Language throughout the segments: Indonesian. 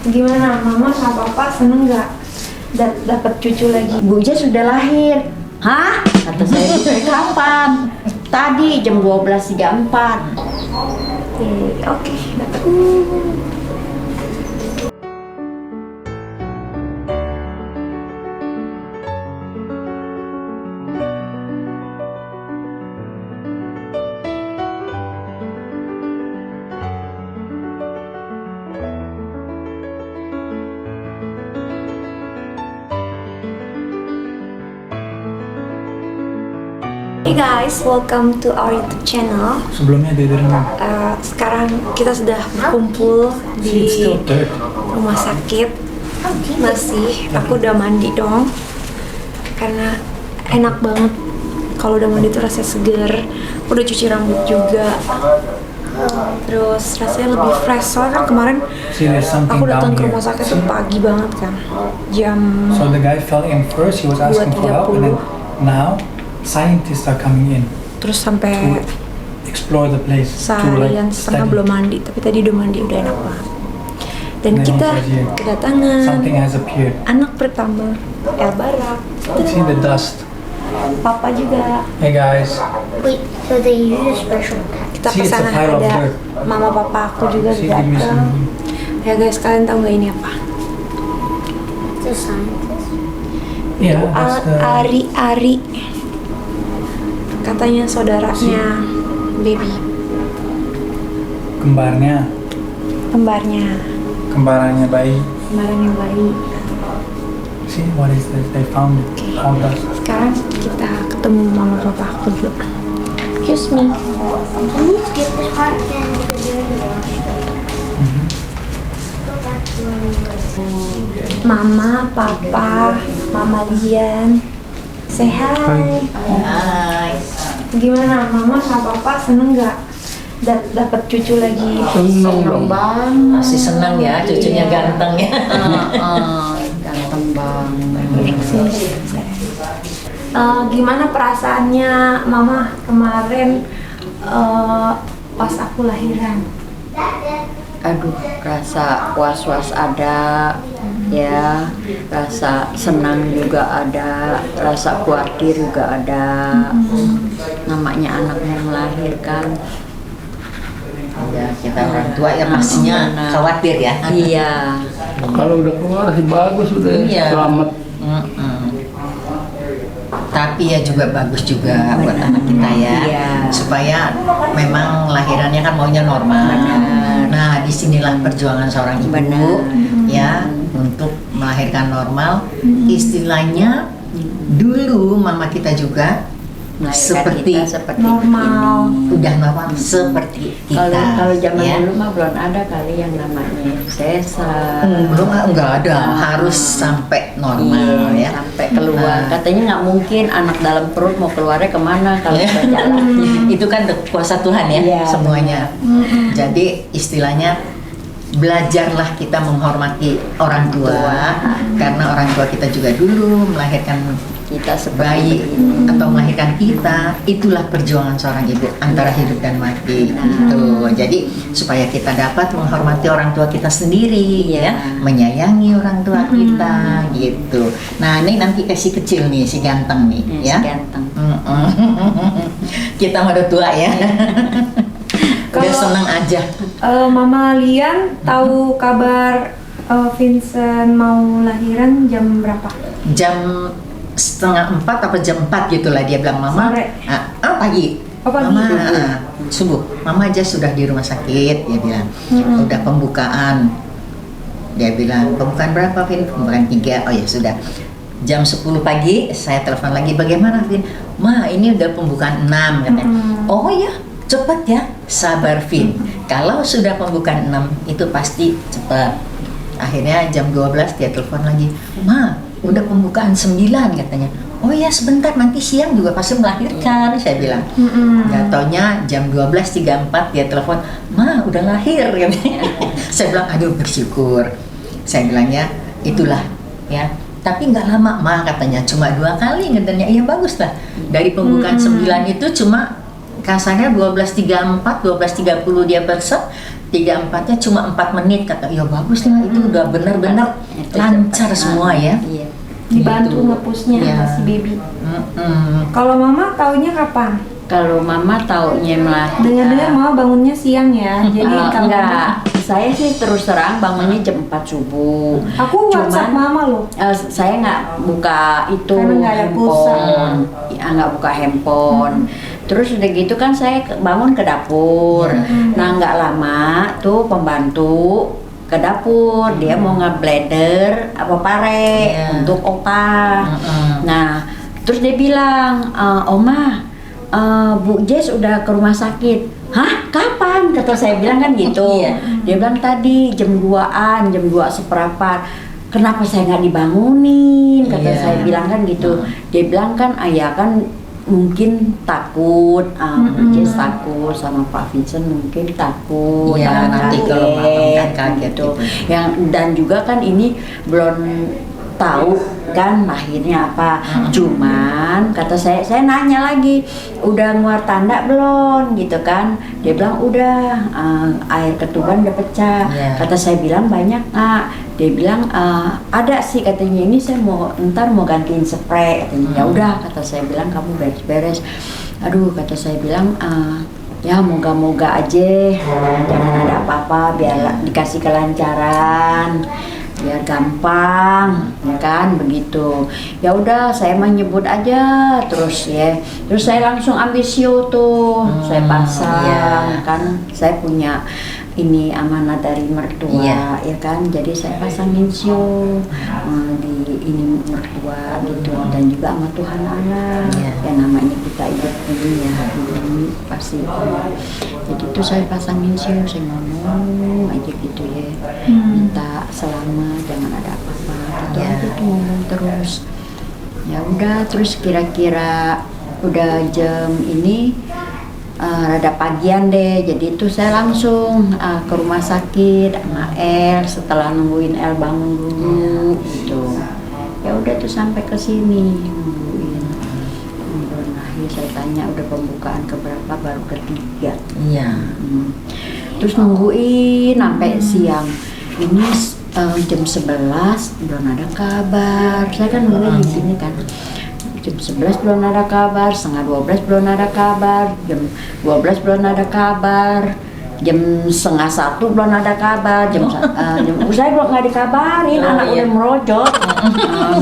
Gimana, mama sama papa seneng nggak dapat cucu lagi? Bu Ija sudah lahir. Hah? Kata saya gitu, kapan? Tadi jam 12.34. Oke, dapat. Hey guys, welcome to our YouTube channel. Sebelumnya dia dari mana? Sekarang kita sudah berkumpul di rumah sakit. Masih, aku udah mandi dong. Karena enak banget kalau udah mandi tuh rasanya seger. Udah cuci rambut juga. Terus rasanya lebih fresh. Soalnya kan kemarin aku datang ke rumah sakit tuh pagi banget kan. Jam So the guy fell in first, he was asking for help, and then now scientists are coming in terus sampai to explore the place, seharian setengah belum mandi, tapi tadi udah mandi, udah enak banget. Dan Then kita he says, yeah, kedatangan something has appeared. anak pertama El Barak. See the dust. Papa juga. Hey guys, Wait, so they use a special pet? Kita See, it's a kesana, pile of ada dirt. mama papa aku juga see, give me datang. some. Ya guys, kalian tahu nggak ini apa? The scientist? Yeah, that's the. Ari-ari. Katanya saudaranya baby, Kembarannya bayi. kembarannya bayi. See what is this? They found it. Oke. All dust. Sekarang kita ketemu mama papa aku dulu. Excuse me. Can you skip this part again because you're in the washroom? Go back to where we were. Mama, papa, mama Lian. Say hi. Hai. Gimana, mama sama papa seneng nggak dapat cucu lagi? Seneng banget. Masih seneng ya, cucunya ganteng ya. Ganteng banget. Gimana perasaannya mama kemarin pas aku lahiran? Aduh, rasa was-was ada, ya, rasa senang juga ada, rasa khawatir juga ada. Namanya anak mau melahirkan. Ya, kita orang tua ya pastinya khawatir ya. Iya. Kalau udah keluar sih bagus, udah Iya. selamat. Tapi ya juga bagus juga buat anak kita ya, Iya. supaya memang lahirannya kan maunya normal. Benar. Nah, disinilah perjuangan seorang ibu Benar. ya untuk melahirkan normal. Istilahnya dulu mama kita juga Melahirkan seperti kita seperti Normal. ini. udah normal seperti kita. Kalau zaman ya. dulu mah belum ada kali yang namanya sesar. Belum, enggak ada, harus sampai normal Iya, ya. sampai keluar. Nah. Katanya nggak mungkin anak dalam perut mau keluarnya kemana kalau sudah jalan. Itu kan kuasa Tuhan ya, Iya, semuanya. Jadi istilahnya belajarlah kita menghormati orang tua, karena orang tua kita juga dulu melahirkan Kita seperti bayi ini. atau melahirkan kita. Itulah perjuangan seorang ibu antara hidup dan mati. Gitu. Jadi supaya kita dapat menghormati orang tua kita sendiri, Iya. ya, menyayangi orang tua kita, gitu. Nah, ini nanti si kecil nih, si ganteng nih, ya. Si ganteng. Kita udah tua ya. Udah Kalau- seneng aja. Mama Lian tahu kabar Vincent mau lahiran jam berapa? Jam setengah 4 apa jam 4 gitu lah dia bilang, mama. Sore. Pagi. Oh, pagi. Mama, Subuh. subuh. Mama aja sudah di rumah sakit, dia bilang. Udah pembukaan. Dia bilang, pembukaan berapa, Vin? Pembukaan 3. Oh ya sudah. Jam 10 pagi saya telepon lagi, bagaimana, Vin? Ma, ini udah pembukaan 6 katanya. Oh ya, cepat ya. Sabar, Vin. Kalau sudah pembukaan 6 itu pasti cepat. Akhirnya jam 12 dia telepon lagi, Ma, udah pembukaan 9 katanya. Oh ya sebentar, nanti siang juga pasti melahirkan, saya bilang. Gak taunya jam 12.34 dia telepon, Ma udah lahir katanya. Saya bilang, aduh bersyukur. Saya bilangnya itulah ya. Tapi nggak lama, Ma katanya, cuma 2 kali katanya. Iya bagus lah. Dari pembukaan 9 itu cuma kasarnya 12.34, 12.30 dia bersih. 3-4-nya cuma 4 menit kata, ya bagus lah itu udah benar-benar lancar semua ya. Iya. Dibantu Gitu. ngepusnya Iya. si baby. Mm-mm. Kalau mama taunya kapan? Kalau mama taunya melahirkan. Dengar-dengar mama bangunnya siang ya. Jadi kalau enggak, saya sih terus terang bangunnya jam 4 subuh. aku WhatsApp Cuman, mama loh. saya nggak buka itu Karena nggak ada pulsa. handphone, ya, nggak buka handphone. Terus udah gitu kan saya bangun ke dapur. Nah nggak lama tuh pembantu ke dapur, dia mau nge-blender apa pare Iya. untuk opa. Mm-mm. Nah terus dia bilang, Oma, Bu Jess udah ke rumah sakit. Hah? Kapan? Kata saya bilang kan gitu. Iya. Dia bilang tadi jam 2-an, jam 2 seperempat. Kenapa saya nggak dibangunin? Kata Iya. saya bilang kan gitu. Dia bilang kan, ayah kan mungkin takut, Bu Jess takut sama Pak Vincent mungkin takut. Iya, takut nanti kalau malam kan kaget gitu. Yang dan juga kan ini belum tahu kan lahirnya apa. Cuman kata saya nanya lagi, udah nguar tanda belum gitu kan? Dia bilang udah, air ketuban udah pecah. Iya. Kata saya bilang banyak nggak? Dia bilang ada sih katanya, ini saya ntar mau gantiin spray katanya. Ya udah kata saya bilang kamu beres-beres. Aduh kata saya bilang ya moga-moga aja jangan ada apa-apa, biar dikasih kelancaran, biar gampang ya kan begitu. Ya udah saya mah nyebut aja terus ya. Terus saya langsung ambil siu tuh, saya pasang iya. kan saya punya ini amanat dari mertua Iya. ya kan, jadi saya pasangin siu di ini mertua gitu, dan juga sama Tuhan Allah Iya. yang namanya kita hidup ini ya ini pasti. Jadi itu saya pasangin siu, saya ngomong aja gitu ya, minta selamat jangan ada apa-apa gitu Iya. aja tuh ngomong terus. Ya udah terus kira-kira udah jam ini rada pagian deh, jadi itu saya langsung ke rumah sakit sama El setelah nungguin El bangun dulu gitu. Ya udah tuh sampai ke sini nungguin belum lahir. Saya tanya udah pembukaan keberapa, baru ketiga. Iya. Terus nungguin sampai siang. Ini jam 11 belum ada kabar. Saya kan nungguin di sini kan. Jam 11 belum ada kabar, setengah 12 belum ada kabar, jam 12 belum ada kabar, jam setengah 1 belum ada kabar, jam saya belum nggak dikabarin, anak udah merojot,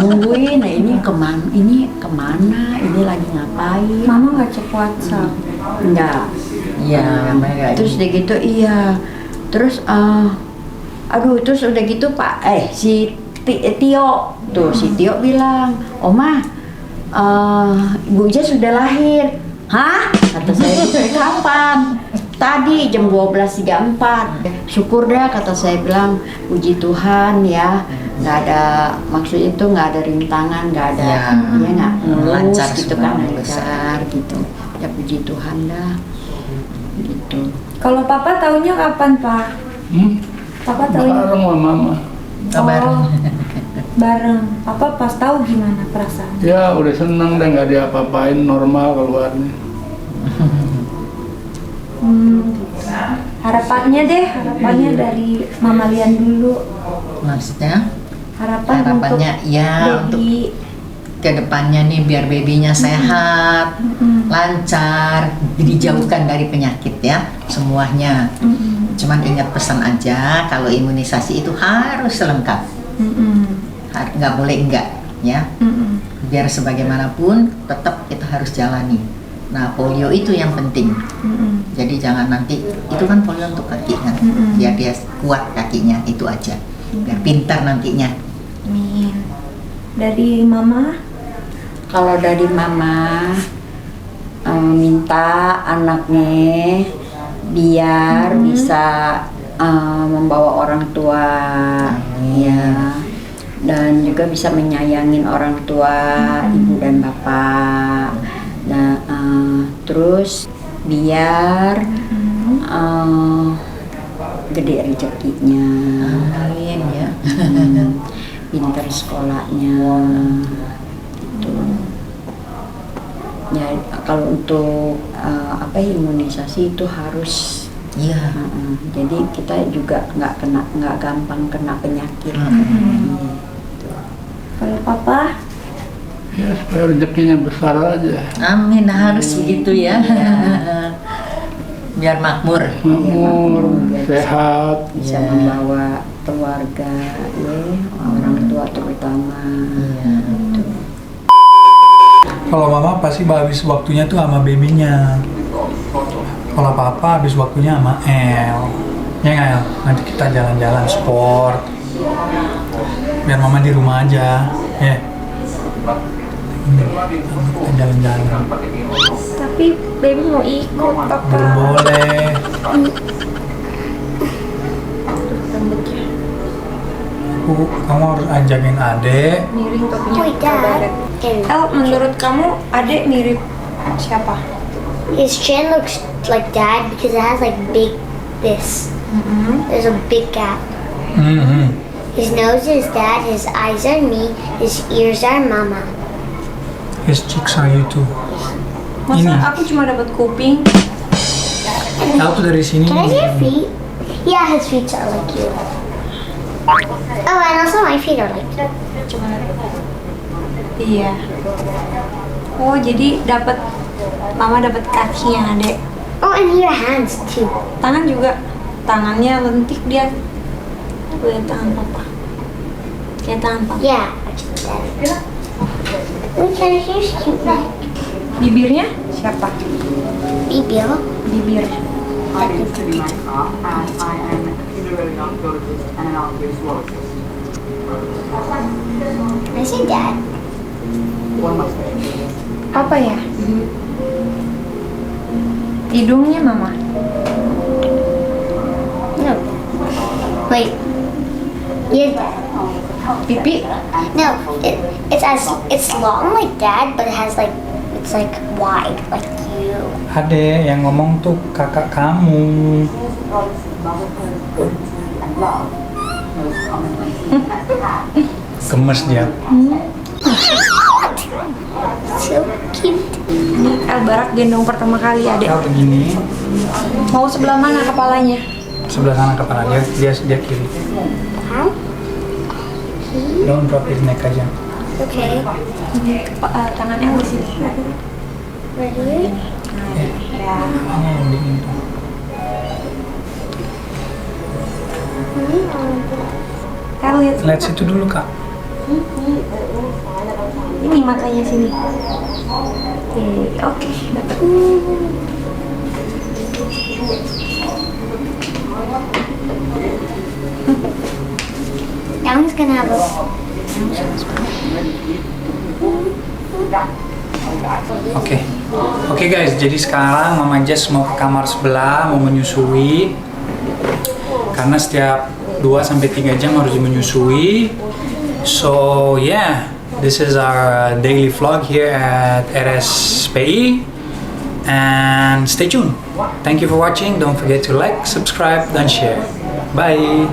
nungguin. Nah ini kemana, ini lagi ngapain? Mama nggak cek WhatsApp. Enggak. Iya, mereka Terus udah gitu iya. Terus aduh terus udah gitu Pak si Tio tuh, si Tio bilang, Oma Bu Jess sudah lahir. Hah? Kata saya gitu, kapan? Tadi jam 12.34. Syukur dah kata saya bilang, puji Tuhan ya, nggak ada maksud itu, nggak ada rintangan, nggak ada Ya, nggak mulus lancar gitu semua, kan, besar. lancar gitu. Ya puji Tuhan dah gitu. Kalau papa taunya kapan, Pak? Papa taunya Bareng sama mama. kabar. bareng. Papa pas tahu gimana perasaan? Ya udah seneng deh, nggak diapa-apain, normal keluarnya. Harapannya dari Mama Lian dulu. Maksudnya untuk harapannya ya untuk baby. kedepannya nih biar babynya sehat, lancar, dijauhkan dari penyakit ya semuanya. Cuman ingat pesan aja, kalau imunisasi itu harus lengkap, nggak boleh enggak ya. Biar sebagaimanapun tetap kita harus jalani. Nah polio itu yang penting. Jadi jangan nanti, itu kan polio untuk kaki kan, biar dia kuat kakinya, itu aja. Biar pintar nantinya. Amin. Dari Mama? Kalau dari Mama minta anaknya biar bisa membawa orang tua ya, dan juga bisa menyayangin orang tua, ibu dan bapak. Nah terus biar gede rezekinya, Amin ya. pinter sekolahnya gitu. Ya kalau untuk imunisasi itu harus Iya. Jadi kita juga nggak gampang kena penyakit. Kalau papa, Ya supaya rezekinya besar aja. Amin, harus begitu ya. Biar makmur. Makmur, sehat. Bisa Iya. membawa keluarga, ya, orang tua terutama. Iya. Kalau mama pasti habis waktunya tuh sama babynya. Kalau papa habis waktunya sama El. Ya nggak El? Nanti kita jalan-jalan sport. Biar mama di rumah aja. Ya. Ini, kita jalan-jalan. tapi baby mau ikut Belum papa. boleh. Rambutnya Kamu harus ajakin adek. miring topinya. Wait, Dad. El, menurut kamu adek mirip siapa? His chin looks like Dad because it has like big this. There's a big gap. Mhm. His nose is Dad. His eyes are me. His ears are Mama. His cheeks are you too. Masa Ini. aku cuma dapat kuping? El tuh dari sini. Can I see your feet? Yeah, his feet are like you. Oh, and also my feet are like you. Iya. Oh, jadi dapat mama dapat kakinya adek. Oh, and your hands too. Tangan juga. Tangannya lentik dia. Lihat tangan papa. Kayak tangan papa. Yeah, actually, Dad. Look at his cute neck. Bibirnya siapa? Bibir. Bibir. My name is Cindy Mycroft, and I am a computer radiologist and an anesthesiologist. I say Dad. One must say. Apa ya? Hidungnya mama. No. Wait. Yeah, Dad. Pipi. No, it's long like Dad, but it's like wide like you. Adek yang ngomong tuh kakak kamu. Gemes dia. So cute. Ini El Barak gendong pertama kali adek. El begini. Mau sebelah mana kepalanya? Sebelah kanan kepala dia kiri. Huh? Don't drop his neck aja. Okay. Tangannya di sini. Ready? Ini yang dingin tuh. El lihat. Lihat situ dulu kak. Ini matanya sini. Oke, dapat. Now he's gonna have a. Oke guys, jadi sekarang Mama Jess mau ke kamar sebelah, mau menyusui. Karena setiap 2-3 jam harus menyusui. So yeah, this is our daily vlog here at RSPI. And stay tuned. Thank you for watching. Don't forget to like, subscribe, dan share. Bye.